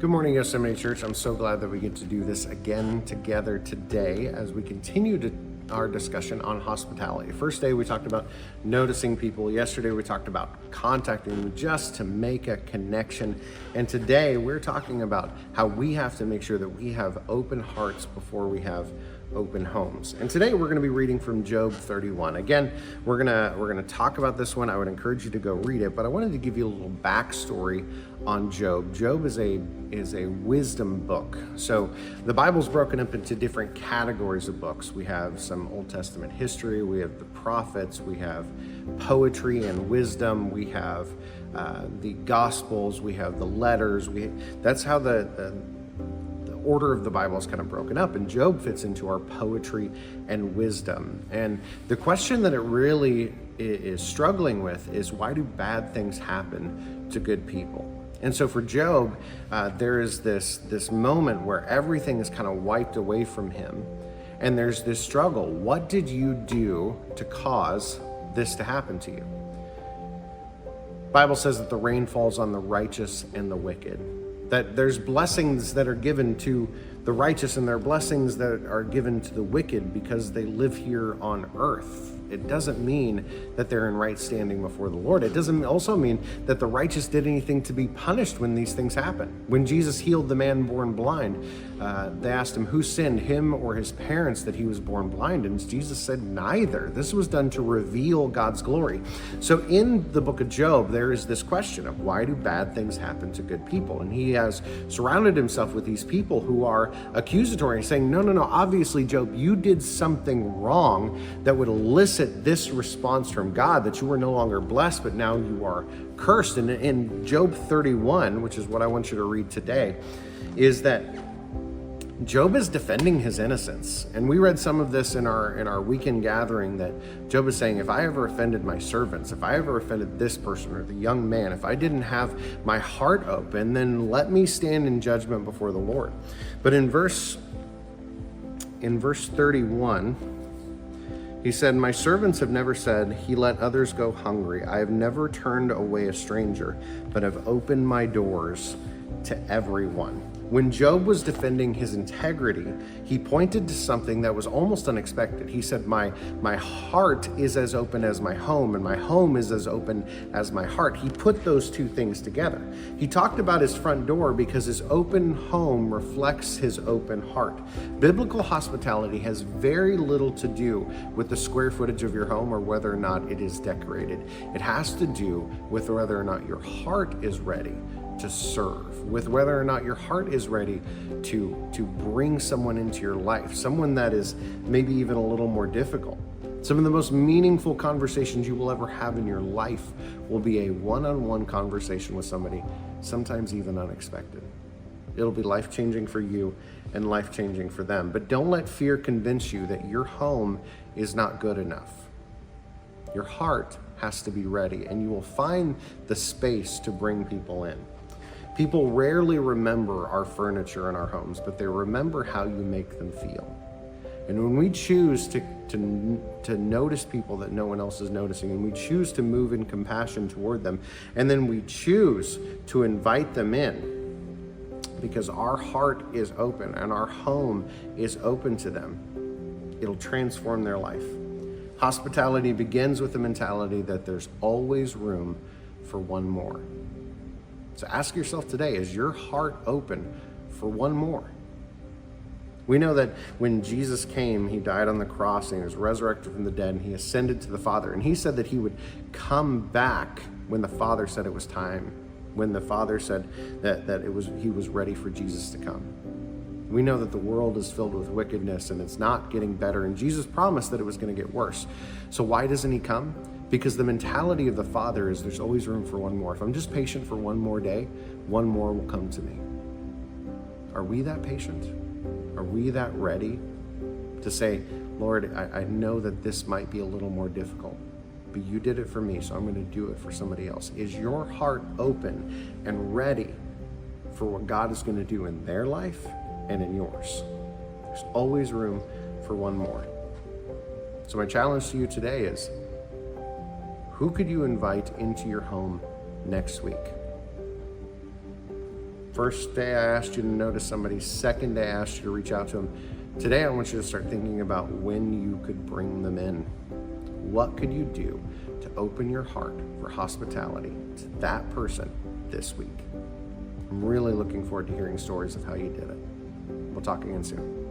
Good morning, Yosemite Church. I'm so glad that we get to do this again together today as we continue our discussion on hospitality. First day we talked about noticing people. Yesterday we talked about contacting them just to make a connection. And today we're talking about how we have to make sure that we have open hearts before we have open homes. And today we're going to be reading from Job 31. Again, we're going to talk about this one. I would encourage you to go read it, but I wanted to give you a little backstory on Job. Job is a wisdom book. So the Bible's broken up into different categories of books. We have some Old Testament history, we have the prophets, we have poetry and wisdom, we have the Gospels, we have the letters. That's how the order of the Bible is kind of broken up, and Job fits into our poetry and wisdom. And the question that it really is struggling with is, why do bad things happen to good people? And so for Job, there is this moment where everything is kind of wiped away from him, and there's this struggle. What did you do to cause this to happen to you? The Bible says that the rain falls on the righteous and the wicked, that there's blessings that are given to the righteous and there are blessings that are given to the wicked because they live here on earth. It doesn't mean that they're in right standing before the Lord. It doesn't also mean that the righteous did anything to be punished when these things happen. When Jesus healed the man born blind, they asked him, who sinned, him or his parents, that he was born blind? And Jesus said, neither. This was done to reveal God's glory. So in the book of Job, there is this question of, why do bad things happen to good people? And he has surrounded himself with these people who are accusatory, saying, no, obviously, Job, you did something wrong that would elicit this response from God, that you were no longer blessed, but now you are cursed. And in Job 31, which is what I want you to read today, is that Job is defending his innocence. And we read some of this in our weekend gathering, that Job is saying, if I ever offended my servants, if I ever offended this person or the young man, if I didn't have my heart open, then let me stand in judgment before the Lord. But in verse 31, he said, my servants have never said, he let others go hungry. I have never turned away a stranger, but have opened my doors to everyone. When Job was defending his integrity, he pointed to something that was almost unexpected. He said, my heart is as open as my home, and my home is as open as my heart. He put those two things together. He talked about his front door because his open home reflects his open heart. Biblical hospitality has very little to do with the square footage of your home or whether or not it is decorated. It has to do with whether or not your heart is ready to serve, with whether or not your heart is ready to bring someone into your life, someone that is maybe even a little more difficult. Some of the most meaningful conversations you will ever have in your life will be a one-on-one conversation with somebody, sometimes even unexpected. It'll be life-changing for you and life-changing for them. But don't let fear convince you that your home is not good enough. Your heart has to be ready, and you will find the space to bring people in. People rarely remember our furniture in our homes, but they remember how you make them feel. And when we choose to notice people that no one else is noticing, and we choose to move in compassion toward them, and then we choose to invite them in because our heart is open and our home is open to them, it'll transform their life. Hospitality begins with the mentality that there's always room for one more. So ask yourself today, is your heart open for one more? We know that when Jesus came, he died on the cross and he was resurrected from the dead and he ascended to the Father. And he said that he would come back when the Father said it was time, when the Father said that he was ready for Jesus to come. We know that the world is filled with wickedness and it's not getting better. And Jesus promised that it was going to get worse. So why doesn't he come? Because the mentality of the Father is there's always room for one more. If I'm just patient for one more day, one more will come to me. Are we that patient? Are we that ready to say, Lord, I know that this might be a little more difficult, but you did it for me, so I'm going to do it for somebody else. Is your heart open and ready for what God is going to do in their life and in yours? There's always room for one more. So my challenge to you today is, who could you invite into your home next week? First day I asked you to notice somebody. Second day I asked you to reach out to them. Today I want you to start thinking about when you could bring them in. What could you do to open your heart for hospitality to that person this week? I'm really looking forward to hearing stories of how you did it. We'll talk again soon.